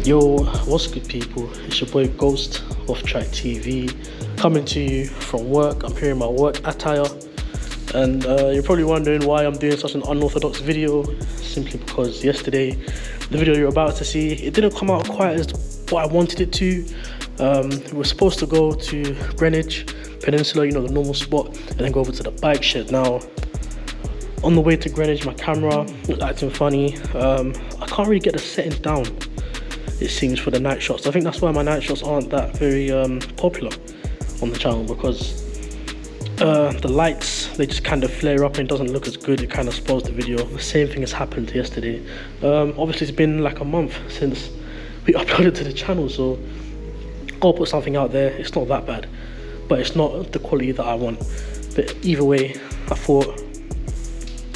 Yo, what's good people? It's your boy Ghost Off Track TV coming to you from work. I'm here in my work attire, and you're probably wondering why I'm doing such an unorthodox video. Simply because yesterday, the video you're about to see, it didn't come out quite as what I wanted it to. We were supposed to go to Greenwich Peninsula, you know, the normal spot, and then go over to the bike shed. Now, on the way to Greenwich, my camera was acting funny. I can't really get the settings down, it seems, for the night shots. I think that's why my night shots aren't that very popular on the channel, because the lights, they just kind of flare up and it doesn't look as good. It kind of spoils the video. The same thing has happened yesterday. Obviously, it's been like a month since we uploaded to the channel, so I'll put something out there. It's not that bad, but it's not the quality that I want. But either way, I thought,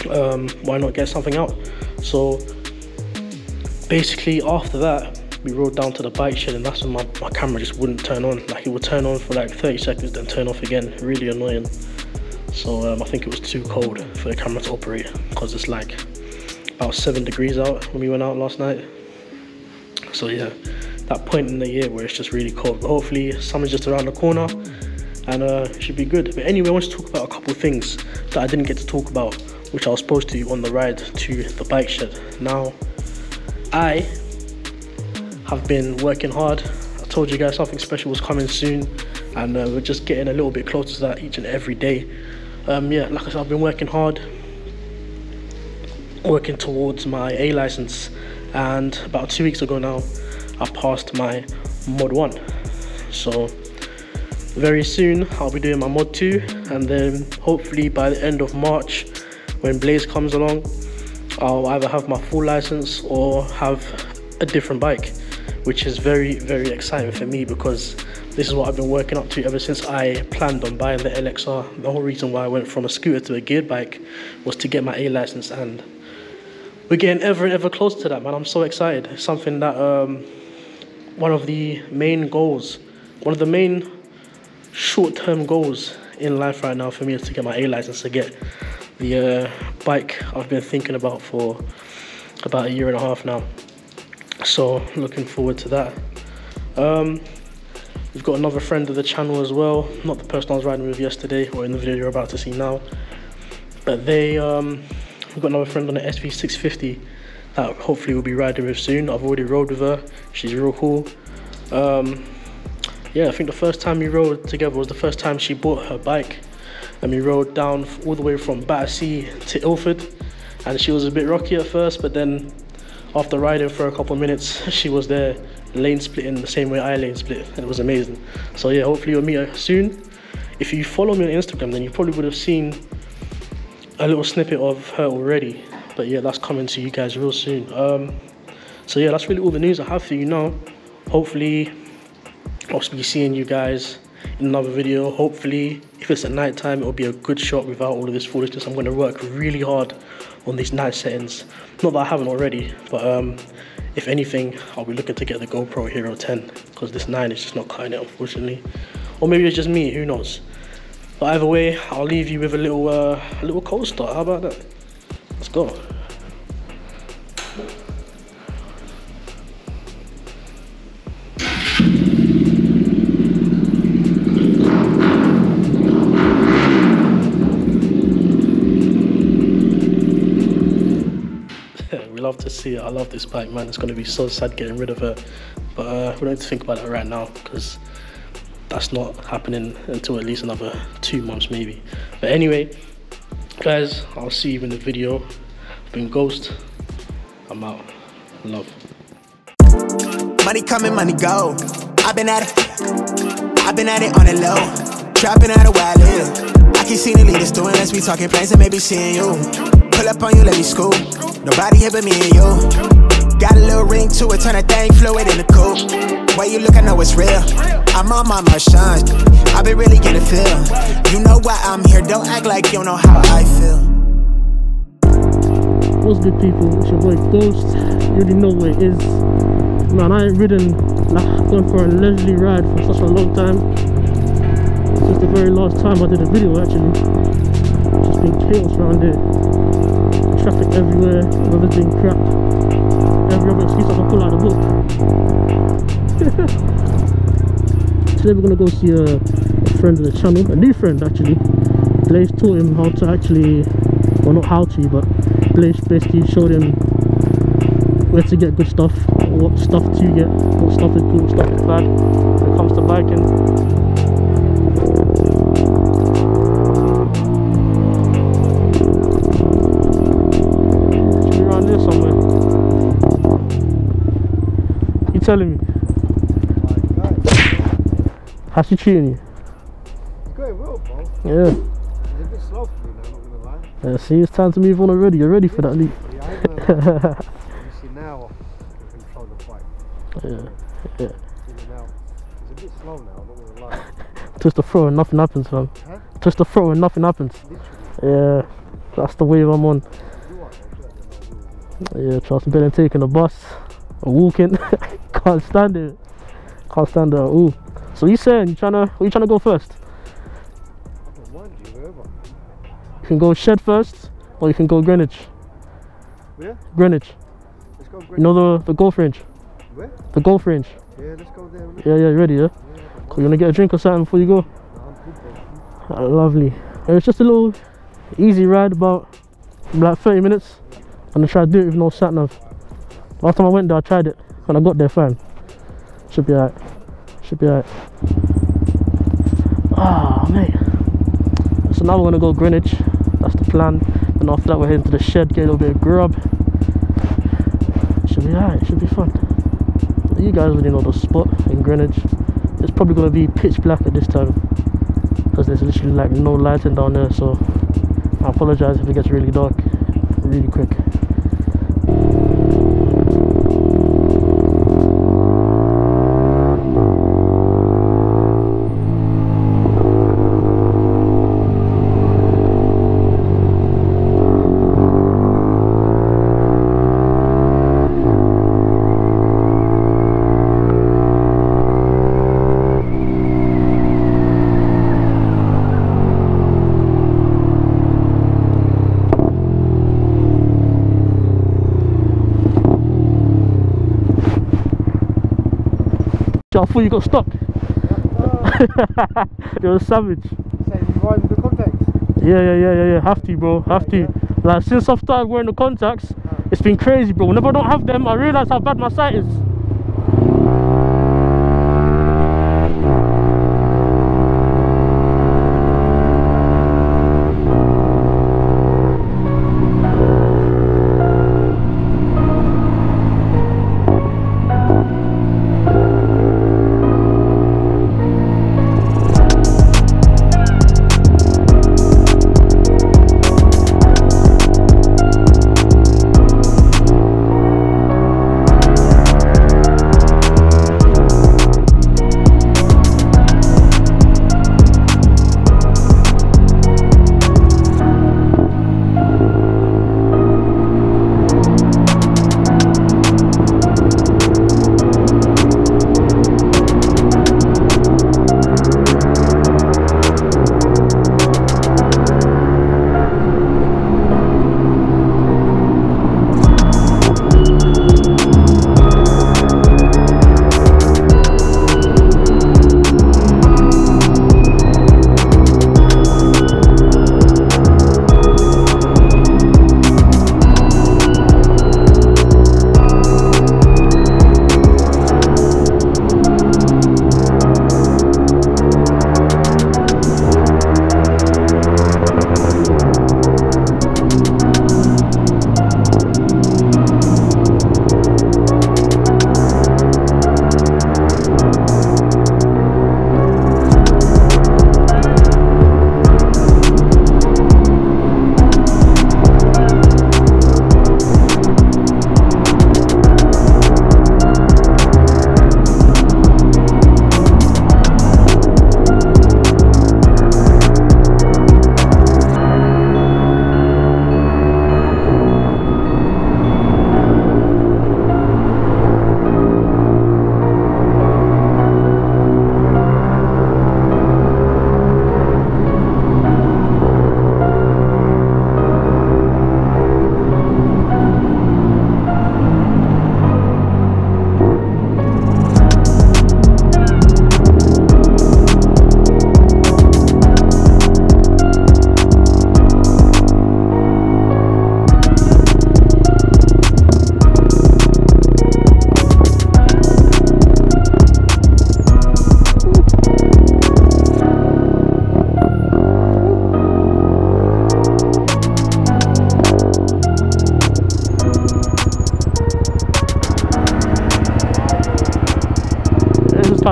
why not get something out? So basically, after that, we rode down to the bike shed, and that's when my camera just wouldn't turn on. Like, it would turn on for like 30 seconds, then turn off again. Really annoying. So I think it was too cold for the camera to operate, because it's like about 7 degrees out when we went out last night. So yeah, that point in the year where it's just really cold. But hopefully summer's just around the corner, and it should be good. But anyway, I want to talk about a couple of things that I didn't get to talk about, which I was supposed to on the ride to the bike shed. Now, I have been working hard. I told you guys something special was coming soon, and we're just getting a little bit closer to that each and every day. Yeah, like I said, I've been working hard, working towards my A license, and about 2 weeks ago now, I passed my Mod 1. So very soon I'll be doing my Mod 2, and then hopefully by the end of March, when Blaze comes along, I'll either have my full license or have a different bike, which is very, very exciting for me, because this is what I've been working up to ever since I planned on buying the LXR. The whole reason why I went from a scooter to a geared bike was to get my A license, and we're getting ever and ever closer to that, man. I'm so excited. It's something that one of the main goals, one of the main short-term goals in life right now for me is to get my A license, to get the bike I've been thinking about for about 1.5 years now. So looking forward to that. We've got another friend of the channel as well, not the person I was riding with yesterday or in the video you're about to see now, but we've got another friend on the SV650 that hopefully we'll be riding with soon. I've already rode with her. She's real cool. Yeah, I think the first time we rode together was the first time she bought her bike, and we rode down all the way from Battersea to Ilford, and she was a bit rocky at first, but then after riding for a couple of minutes, she was there lane splitting the same way I lane split, and it was amazing. So yeah, hopefully you'll meet her soon. If you follow me on Instagram, then you probably would have seen a little snippet of her already, but yeah, that's coming to you guys real soon. So yeah, that's really all the news I have for you now. Hopefully I'll be seeing you guys in another video. Hopefully, if it's at night time, it'll be a good shot without all of this foolishness. I'm going to work really hard on these night settings. Not that I haven't already, but if anything, I'll be looking to get the GoPro Hero 10, because this 9 is just not cutting it, unfortunately. Or maybe it's just me, who knows. But either way, I'll leave you with a little cold start. How about that? Let's go. Love to see it. I love this bike, man. It's going to be so sad getting rid of her, but we don't have to think about it right now, because that's not happening until at least another 2 months maybe. But anyway, guys, I'll see you in the video. I've been Ghost. I'm out. Love. Money coming, money go. I've been at it on the low, trapping out a while in. I can see the leaders doing us. We talking plans and maybe seeing you. Pull up on you, let me scoop. Nobody here but me and you. Got a little ring to it, turn that thing fluid in the coupe. Way you look, I know it's real. I'm on my Marchand. I've been really getting a feel. You know why I'm here, don't act like you don't know how I feel. What's good, people? It's your boy Ghost. You already know what it is. Man, I ain't ridden, gone for a leisurely ride for such a long time. Since the very last time I did a video, actually. It's just been chaos around here. Traffic everywhere, weather's been crap. every other excuse I can pull out of the book. Today we're gonna go see a friend of the channel, a new friend actually. Blaze taught him how to actually, well not how to, but Blaze basically showed him where to get good stuff, what stuff to get, what stuff is good, what stuff is bad when it comes to biking. Should be around here somewhere. You telling me? How's she treating you? It's going well, bro. Yeah. It's a bit slow for me now, not gonna lie. Yeah, see, it's time to move on already. You're ready for that leap. Yeah, I ain't gonna lie. You see now, I can control the bike. Yeah. Even now, it's a bit slow now, I'm not gonna lie. Twist the throw and nothing happens, fam. Huh? Twist the throw and nothing happens. Literally. Yeah, that's the wave I'm on. Do what? Yeah, trust me, better than taking a bus or walking. Can't stand it. Can't stand it at all. So what you saying? Where you trying to go first? I don't mind you, wherever. You can go Shed first, or you can go Greenwich. Where? Greenwich. Let's go Greenwich. You know the golf range? Where? The golf range. Yeah, let's go there. Yeah, you ready, yeah? Cool, you wanna get a drink or something before you go? No, I'm good, bro. Lovely. It's just a little easy ride, about like 30 minutes. I'm gonna try to do it with no sat nav. Last time I went there, I tried it, and I got there fine. Should be alright. Should be alright. Ah, mate. So now we're gonna go Greenwich. That's the plan. And after that, we're heading to the Shed, get a little bit of grub. Should be alright. Should be fun. You guys already know the spot in Greenwich. It's probably gonna be pitch black at this time because there's literally like no lighting down there. So I apologize if it gets really dark really quick. I thought you got stuck. You're a savage. So you ride with the contacts? Yeah. Have to, bro. Have to. Like since I've started wearing the contacts, it's been crazy, bro. Whenever I don't have them, I realise how bad my sight is.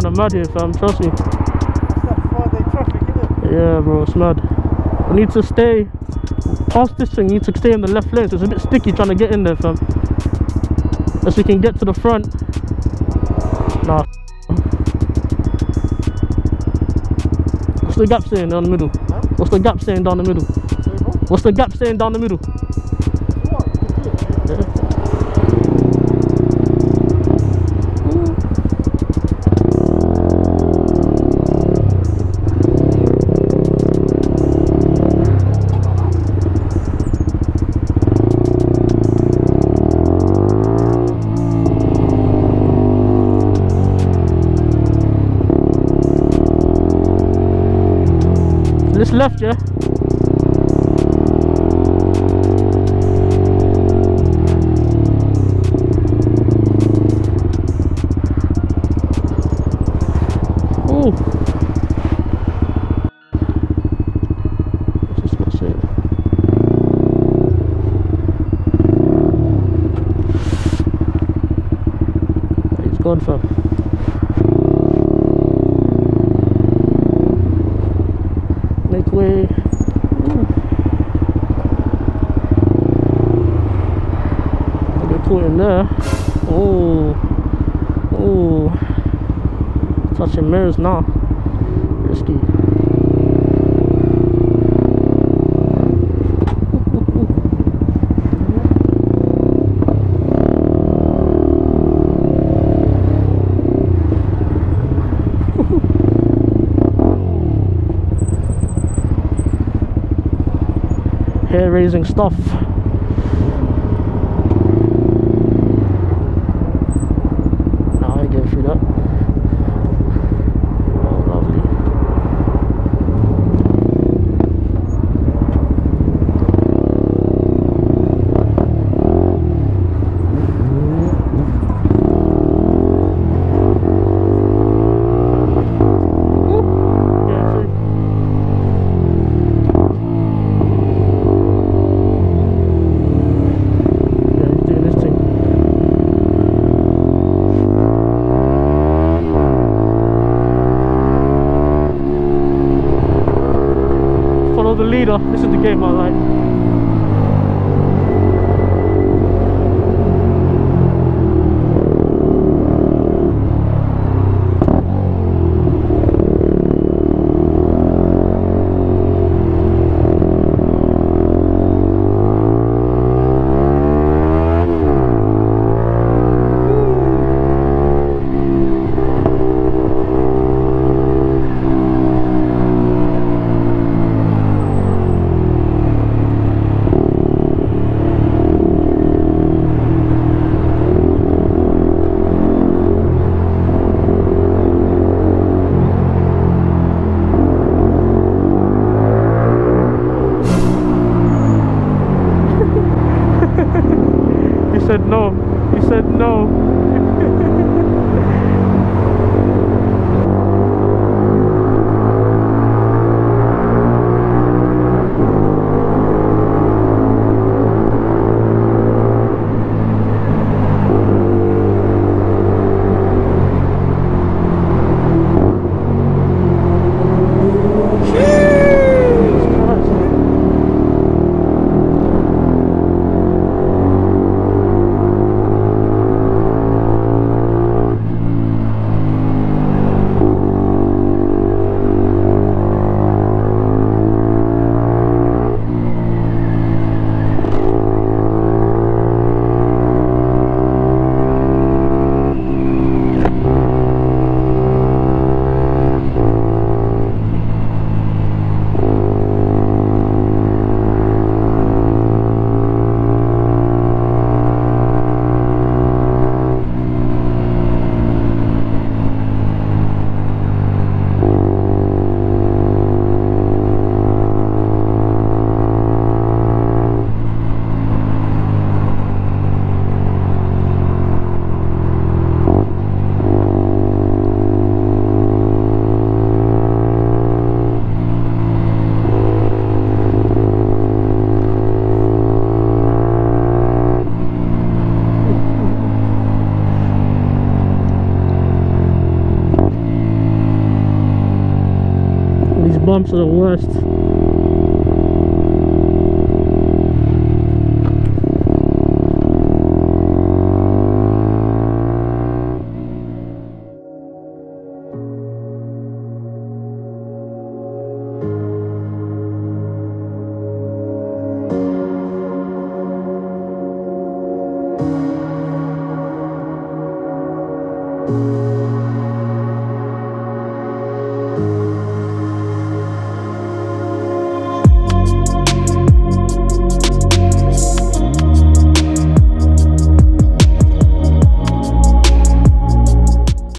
of mad here, fam. Trust me. It's that Friday traffic, isn't it? Yeah, bro, it's mad. We need to stay past this thing. We need to stay in the left lane. So it's a bit sticky trying to get in there, fam. As we can get to the front. Nah. What's the gap saying down the middle? Huh? What's the gap saying down the middle? What's the gap saying down the middle? Yeah. This left, yeah? Oh. Just gonna say it. He's gone, fam. Make way. Get caught in there. Oh, oh, touching mirrors now. Risky. Hair raising stuff. No, I ain't getting through that. Oh, lovely. The leader, this is the game I like. He said no. He said no. bumps are the worst.